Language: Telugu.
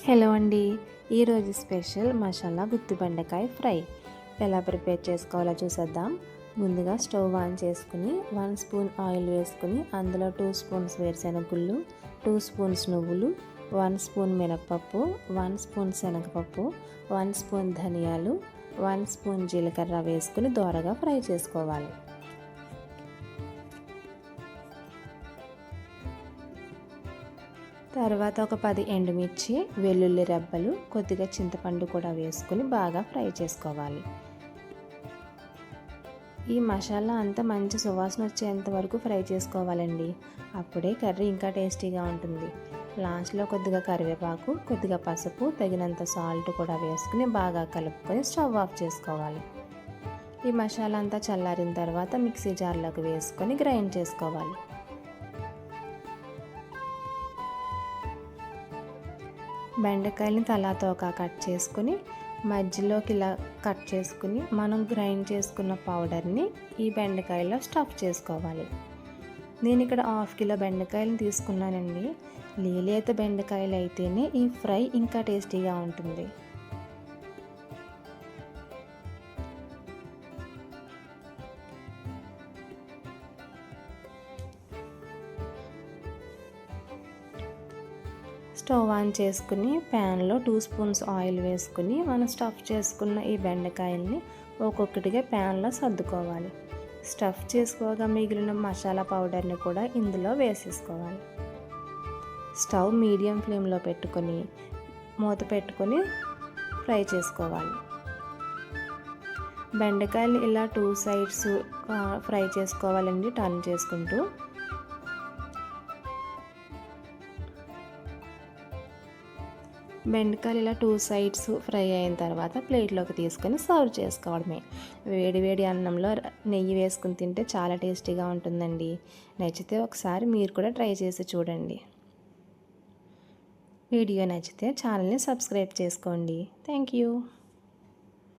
హలో అండి, ఈరోజు స్పెషల్ మసాలా గుత్తి బెండకాయ ఫ్రై ఎలా ప్రిపేర్ చేసుకోవాలో చూసేద్దాం. ముందుగా స్టవ్ ఆన్ చేసుకుని 1 స్పూన్ ఆయిల్ వేసుకుని అందులో 2 స్పూన్స్ వేరుశెనగ గుళ్ళు, 2 స్పూన్స్ నువ్వులు, 1 స్పూన్ మినపప్పు, 1 స్పూన్ శనగపప్పు, 1 స్పూన్ ధనియాలు, 1 స్పూన్ జీలకర్ర వేసుకుని దోరగా ఫ్రై చేసుకోవాలి. తర్వాత ఒక 10 ఎండుమిర్చి, వెల్లుల్లి రెబ్బలు, కొద్దిగా చింతపండు కూడా వేసుకుని బాగా ఫ్రై చేసుకోవాలి. ఈ మసాలా అంతా మంచి సువాసన వచ్చేంత వరకు ఫ్రై చేసుకోవాలండి. అప్పుడే కర్రీ ఇంకా టేస్టీగా ఉంటుంది. లాస్ట్లో కొద్దిగా కరివేపాకు, కొద్దిగా పసుపు, తగినంత సాల్ట్ కూడా వేసుకుని బాగా కలుపుకొని స్టవ్ ఆఫ్ చేసుకోవాలి. ఈ మసాలా అంతా చల్లారిన తర్వాత మిక్సీ జార్లోకి వేసుకొని గ్రైండ్ చేసుకోవాలి. బెండకాయలని తలా తోక కట్ చేసుకుని మధ్యలోకి ఇలా కట్ చేసుకుని మనం గ్రైండ్ చేసుకున్న పౌడర్ని ఈ బెండకాయలో స్టఫ్ చేసుకోవాలి. నేను ఇక్కడ 1/2 కిలో బెండకాయలను తీసుకున్నానండి. లేత బెండకాయలు అయితేనే ఈ ఫ్రై ఇంకా టేస్టీగా ఉంటుంది. స్టవ్ ఆన్ చేసుకుని ప్యాన్లో 2 స్పూన్స్ ఆయిల్ వేసుకుని మనం స్టఫ్ చేసుకున్న ఈ బెండకాయల్ని ఒక్కొక్కటిగా ప్యాన్లో సర్దుకోవాలి. స్టఫ్ చేసుకోగా మిగిలిన మసాలా పౌడర్ని కూడా ఇందులో వేసేసుకోవాలి. స్టవ్ మీడియం ఫ్లేమ్లో పెట్టుకొని మూత పెట్టుకొని ఫ్రై చేసుకోవాలి. బెండకాయలు ఇలా 2 సైడ్స్ ఫ్రై చేసుకోవాలండి, టర్న్ చేసుకుంటూ. బెండకాయలు ఇలా 2 సైడ్స్ ఫ్రై అయిన తర్వాత ప్లేట్లోకి తీసుకొని సర్వ్ చేసుకోవడమే. వేడి వేడి అన్నంలో నెయ్యి వేసుకుని తింటే చాలా టేస్టీగా ఉంటుందండి. నచ్చితే ఒకసారి మీరు కూడా ట్రై చేసి చూడండి. వీడియో నచ్చితే ఛానల్ని సబ్స్క్రైబ్ చేసుకోండి. Thank you.